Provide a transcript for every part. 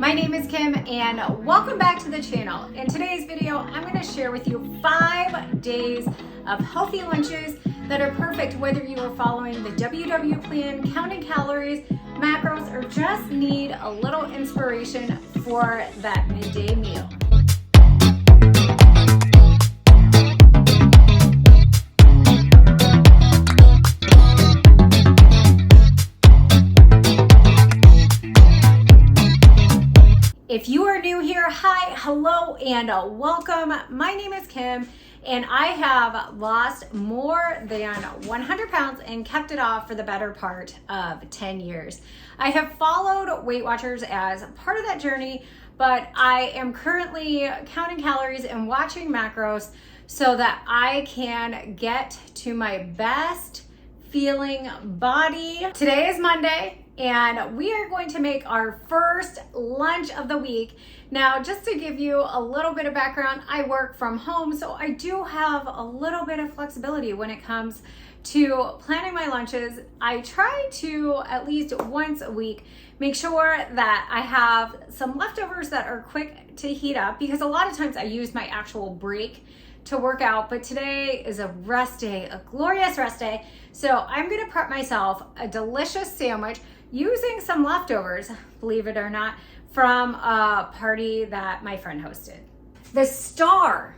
My name is Kim and welcome back to the channel. In today's video, I'm going to share with you 5 days of healthy lunches that are perfect whether you are following the WW plan, counting calories, macros, or just need a little inspiration for that midday meal. If you are new here, hi, hello, and welcome. My name is Kim, and I have lost more than 100 pounds and kept it off for the better part of 10 years. I have followed Weight Watchers as part of that journey, but I am currently counting calories and watching macros so that I can get to my best feeling body. Today is Monday, and we are going to make our first lunch of the week. Now, just to give you a little bit of background, I work from home, so I do have a little bit of flexibility when it comes to planning my lunches. I try to, at least once a week, make sure that I have some leftovers that are quick to heat up, because a lot of times I use my actual break to work out, but today is a rest day, a glorious rest day. So I'm gonna prep myself a delicious sandwich using some leftovers, believe it or not, from a party that my friend hosted. The star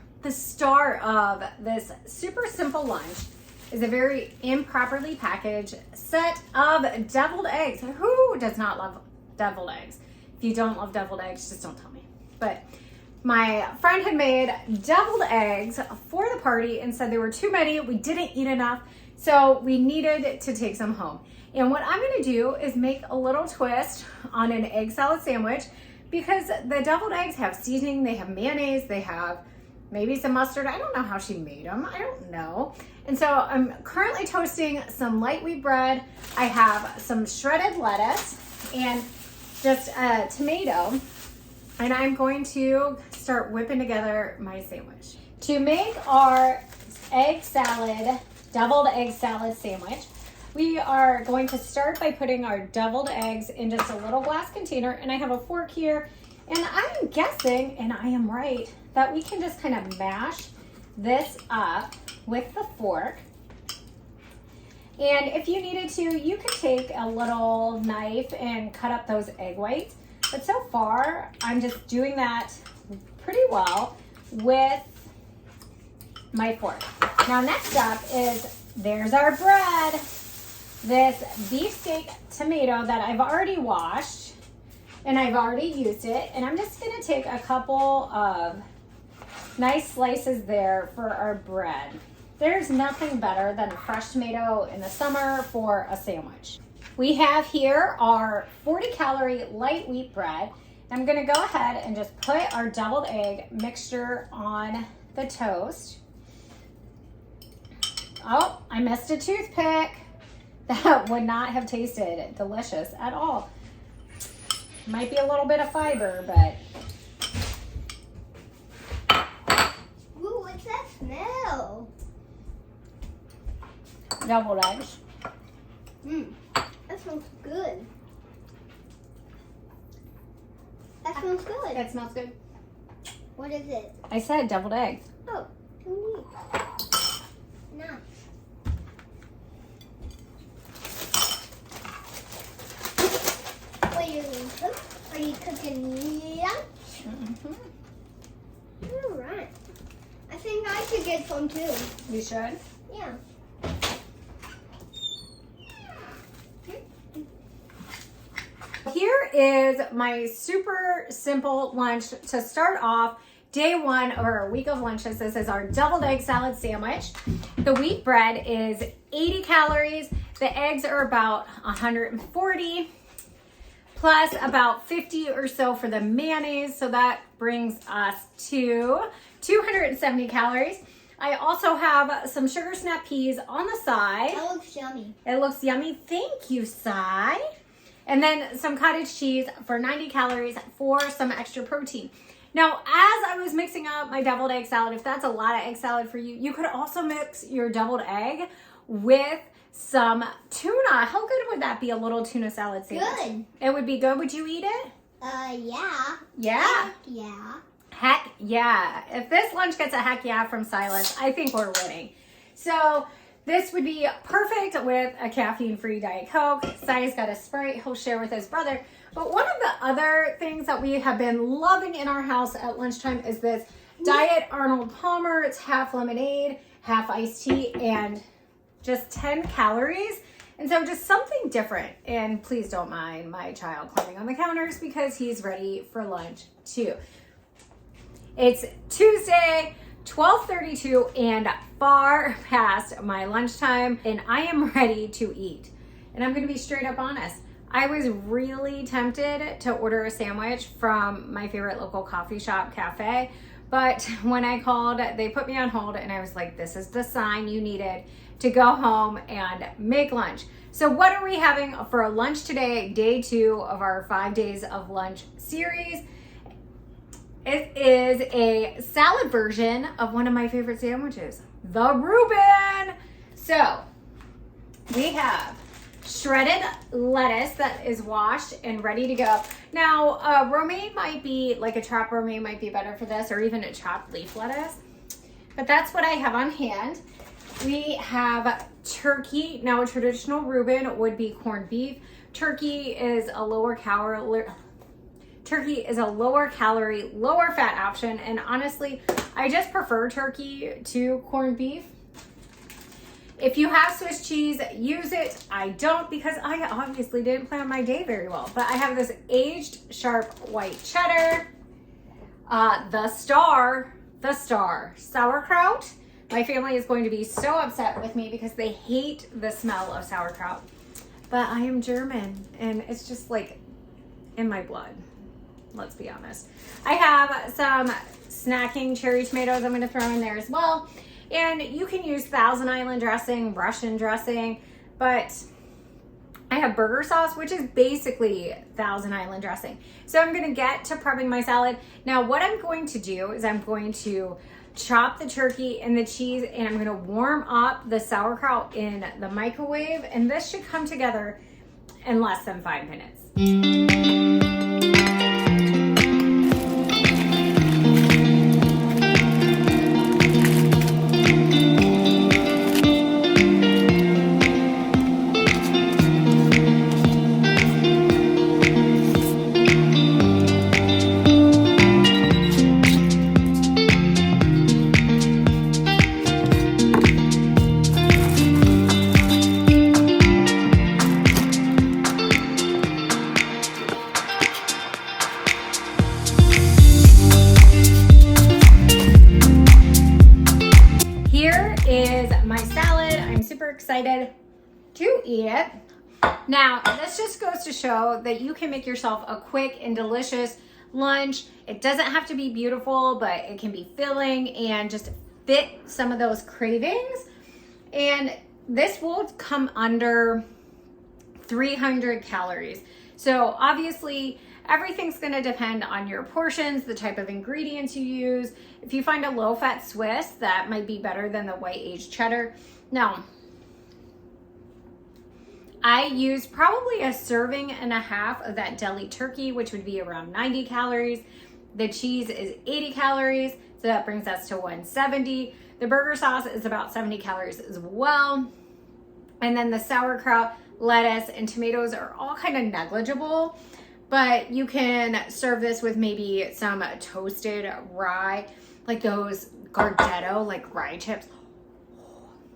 of this super simple lunch is a very improperly packaged set of deviled eggs. Who does not love deviled eggs? If you don't love deviled eggs, just don't tell me. But my friend had made deviled eggs for the party and said there were too many. We didn't eat enough, so we needed to take some home. And what I'm gonna do is make a little twist on an egg salad sandwich, because the deviled eggs have seasoning, they have mayonnaise, they have maybe some mustard. I don't know how she made them, I don't know. And so I'm currently toasting some light wheat bread. I have some shredded lettuce and just a tomato. And I'm going to start whipping together my sandwich. To make our egg salad, deviled egg salad sandwich, we are going to start by putting our deviled eggs in just a little glass container. And I have a fork here. And I'm guessing, and I am right, that we can just kind of mash this up with the fork. And if you needed to, you could take a little knife and cut up those egg whites. But so far, I'm just doing that pretty well with my fork. Now, next up is, there's our bread. This beefsteak tomato that I've already washed, and I've already used it. And I'm just gonna take a couple of nice slices there for our bread. There's nothing better than a fresh tomato in the summer for a sandwich. We have here our 40-calorie light wheat bread. I'm gonna go ahead and just put our deviled egg mixture on the toast. Oh, I missed a toothpick. That would not have tasted delicious at all. Might be a little bit of fiber, but. Ooh, what's that smell? Deviled eggs. That smells good. That smells good. That smells good. What is it? I said deviled eggs. Oh, who needs? Nice. What are you doing? Are you cooking lunch? All right. I think I should get some too. You should? Yeah. Here is my super simple lunch to start off day 1 of our week of lunches. This is our deviled egg salad sandwich. The wheat bread is 80 calories. The eggs are about 140, plus about 50 or so for the mayonnaise. So that brings us to 270 calories. I also have some sugar snap peas on the side. That looks yummy. It looks yummy. Thank you, Sai. And then some cottage cheese for 90 calories for some extra protein. Now, as I was mixing up my deviled egg salad, if that's a lot of egg salad for you, you could also mix your deviled egg with some tuna. How good would that be, a little tuna salad sandwich? Good. It would be good. Would you eat it? Yeah. Yeah? Yeah. Heck yeah. If this lunch gets a heck yeah from Silas, I think we're winning. So this would be perfect with a caffeine-free Diet Coke. Silas got a Sprite he'll share with his brother. But one of the other things that we have been loving in our house at lunchtime is this Diet Arnold Palmer. It's half lemonade, half iced tea, and just 10 calories. And so just something different. And please don't mind my child climbing on the counters because he's ready for lunch too. It's Tuesday, 12:32 and far past my lunchtime, and I am ready to eat. And I'm gonna be straight up honest. I was really tempted to order a sandwich from my favorite local coffee shop cafe, but when I called, they put me on hold and I was like, this is the sign you needed to go home and make lunch. So what are we having for lunch today? Day 2 of our 5 days of lunch series. It is a salad version of one of my favorite sandwiches, the Reuben. So we have shredded lettuce that is washed and ready to go. Now, romaine might be, like a chopped romaine might be better for this, or even a chopped leaf lettuce. But that's what I have on hand. We have turkey. Now, a traditional Reuben would be corned beef. Turkey is a lower calorie, lower fat option. And honestly, I just prefer turkey to corned beef. If you have Swiss cheese, use it. I don't because I obviously didn't plan my day very well. But I have this aged sharp white cheddar, the star, sauerkraut. My family is going to be so upset with me because they hate the smell of sauerkraut. But I am German and it's just like in my blood. Let's be honest. I have some snacking cherry tomatoes I'm going to throw in there as well. And you can use Thousand Island dressing, Russian dressing, but I have burger sauce, which is basically Thousand Island dressing. So I'm going to get to prepping my salad. Now, what I'm going to do is I'm going to chop the turkey and the cheese, and I'm going to warm up the sauerkraut in the microwave. And this should come together in less than 5 minutes. Excited to eat it. Now, this just goes to show that you can make yourself a quick and delicious lunch. It doesn't have to be beautiful, but it can be filling and just fit some of those cravings. And this will come under 300 calories. So obviously, everything's going to depend on your portions, the type of ingredients you use. If you find a low-fat Swiss, that might be better than the white aged cheddar. Now, I use probably a serving and a half of that deli turkey, which would be around 90 calories. The cheese is 80 calories, so that brings us to 170. The burger sauce is about 70 calories as well. And then the sauerkraut, lettuce, and tomatoes are all kind of negligible, but you can serve this with maybe some toasted rye, like those Gardetto, like rye chips.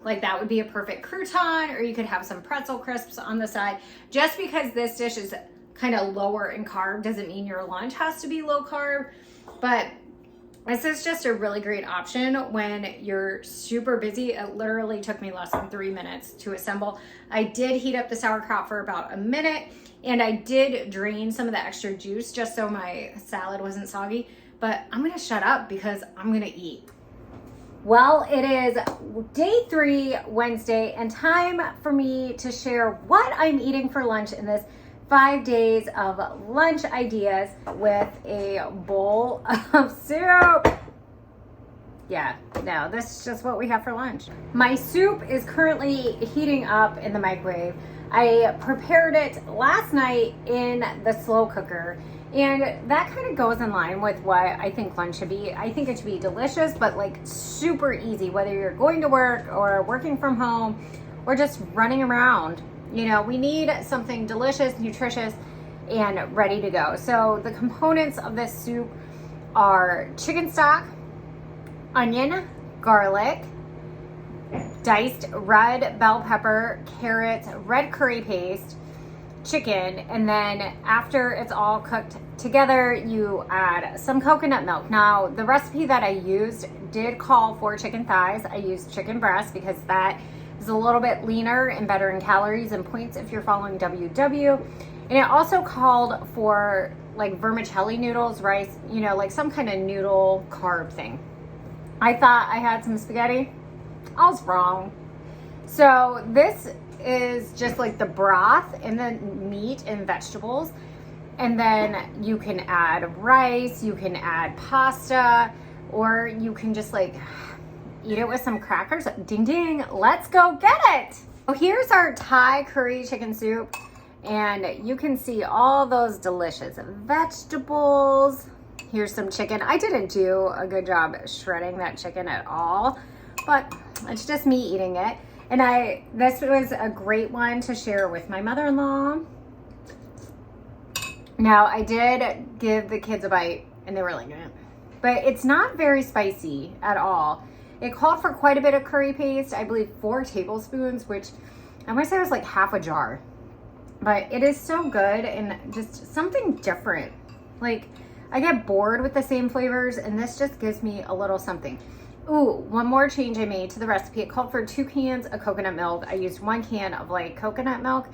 Like that would be a perfect crouton, or you could have some pretzel crisps on the side. Just because this dish is kind of lower in carb doesn't mean your lunch has to be low carb, but this is just a really great option when you're super busy. It literally took me less than 3 minutes to assemble. I did heat up the sauerkraut for about a minute, and I did drain some of the extra juice just so my salad wasn't soggy, but I'm gonna shut up because I'm gonna eat. Well, it is day 3, Wednesday, and time for me to share what I'm eating for lunch in this 5 days of lunch ideas with a bowl of soup. Yeah, no, this is just what we have for lunch. My soup is currently heating up in the microwave. I prepared it last night in the slow cooker, And that kind of goes in line with what I think lunch should be. I think it should be delicious, but like super easy, whether you're going to work or working from home or just running around. You know, we need something delicious, nutritious, and ready to go. So the components of this soup are chicken stock, onion, garlic, diced red bell pepper, carrots, red curry paste, chicken, and then after it's all cooked together, you add some coconut milk. Now, the recipe that I used did call for chicken thighs. I used chicken breast because that is a little bit leaner and better in calories and points if you're following WW. And it also called for like vermicelli noodles, rice, you know, like some kind of noodle carb thing. I thought I had some spaghetti. I was wrong. So this is just like the broth and the meat and vegetables. And then you can add rice, you can add pasta, or you can just like eat it with some crackers. Ding ding, let's go get it. So here's our Thai curry chicken soup. And you can see all those delicious vegetables. Here's some chicken. I didn't do a good job shredding that chicken at all, but it's just me eating it. And this was a great one to share with my mother-in-law. Now, I did give the kids a bite and they were like, eh. But it's not very spicy at all. It called for quite a bit of curry paste, I believe 4 tablespoons, which I want to say was like half a jar. But it is so good and just something different. Like, I get bored with the same flavors and this just gives me a little something. Ooh, one more change I made to the recipe. It called for 2 cans of coconut milk. I used 1 can of like coconut milk.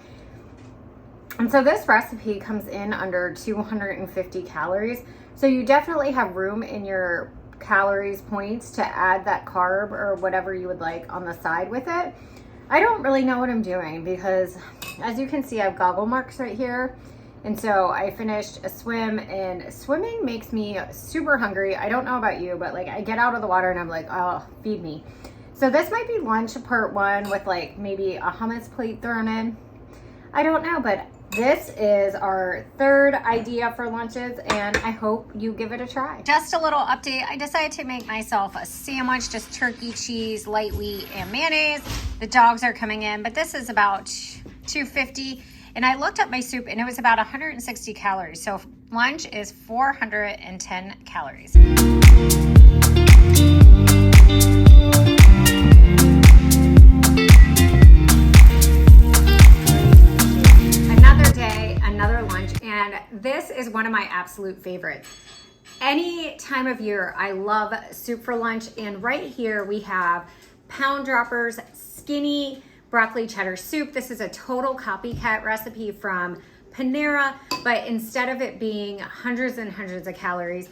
And so this recipe comes in under 250 calories. So you definitely have room in your calories points to add that carb or whatever you would like on the side with it. I don't really know what I'm doing because as you can see, I have goggle marks right here. And so I finished a swim and swimming makes me super hungry. I don't know about you, but like I get out of the water and I'm like, oh, feed me. So this might be lunch part 1 with like maybe a hummus plate thrown in. I don't know, but this is our 3rd idea for lunches and I hope you give it a try. Just a little update. I decided to make myself a sandwich, just turkey, cheese, light wheat, and mayonnaise. The dogs are coming in, but this is about 250. And I looked up my soup and it was about 160 calories. So lunch is 410 calories. Another day, another lunch. And this is one of my absolute favorites. Any time of year, I love soup for lunch. And right here we have Pound Droppers Skinny Broccoli Cheddar Soup. This is a total copycat recipe from Panera, but instead of it being hundreds and hundreds of calories,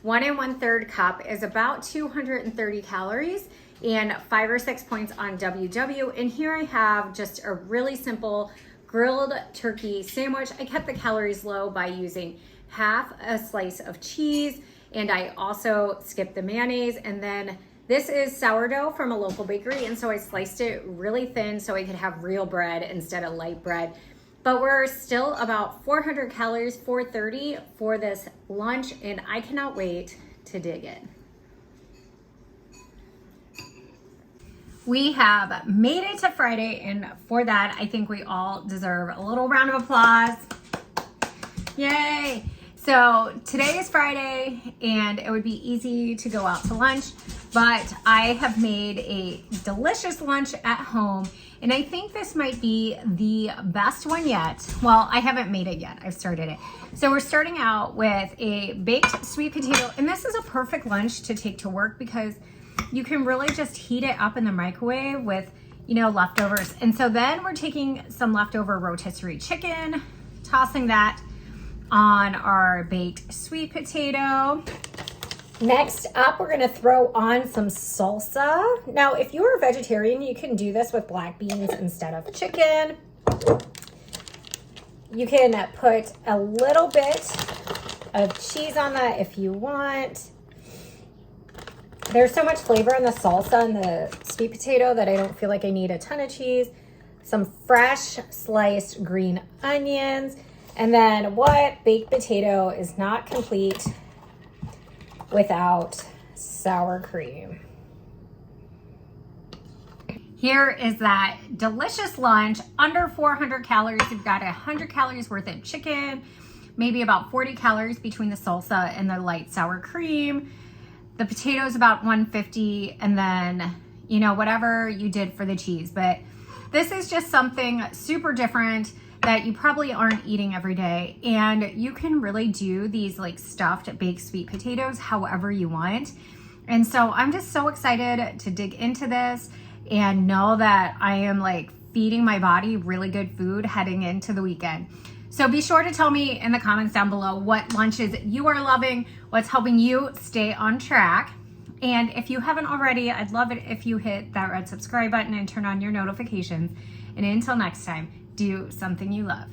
1 1/3 cup is about 230 calories and 5 or 6 points on WW. And here I have just a really simple grilled turkey sandwich. I kept the calories low by using half a slice of cheese, and I also skipped the mayonnaise. And then this is sourdough from a local bakery, and so I sliced it really thin so I could have real bread instead of light bread. But we're still about 400 calories, 430 for this lunch, and I cannot wait to dig in. We have made it to Friday, and for that, I think we all deserve a little round of applause. Yay! So today is Friday, and it would be easy to go out to lunch, but I have made a delicious lunch at home, and I think this might be the best one yet. Well, I haven't made it yet. I've started it. So we're starting out with a baked sweet potato, and this is a perfect lunch to take to work because you can really just heat it up in the microwave with, you know, leftovers. And so then we're taking some leftover rotisserie chicken, tossing that on our baked sweet potato. Next up, we're gonna throw on some salsa. Now, if you're a vegetarian, you can do this with black beans instead of chicken. You can put a little bit of cheese on that if you want. There's so much flavor in the salsa and the sweet potato that I don't feel like I need a ton of cheese. Some fresh sliced green onions. And then what baked potato is not complete without sour cream? Here is that delicious lunch, under 400 calories. You've got 100 calories worth of chicken, maybe about 40 calories between the salsa and the light sour cream. The potatoes about 150, and then, you know, whatever you did for the cheese. But this is just something super different that you probably aren't eating every day. And you can really do these like stuffed baked sweet potatoes however you want. And so I'm just so excited to dig into this and know that I am like feeding my body really good food heading into the weekend. So be sure to tell me in the comments down below what lunches you are loving, what's helping you stay on track. And if you haven't already, I'd love it if you hit that red subscribe button and turn on your notifications. And until next time, do something you love.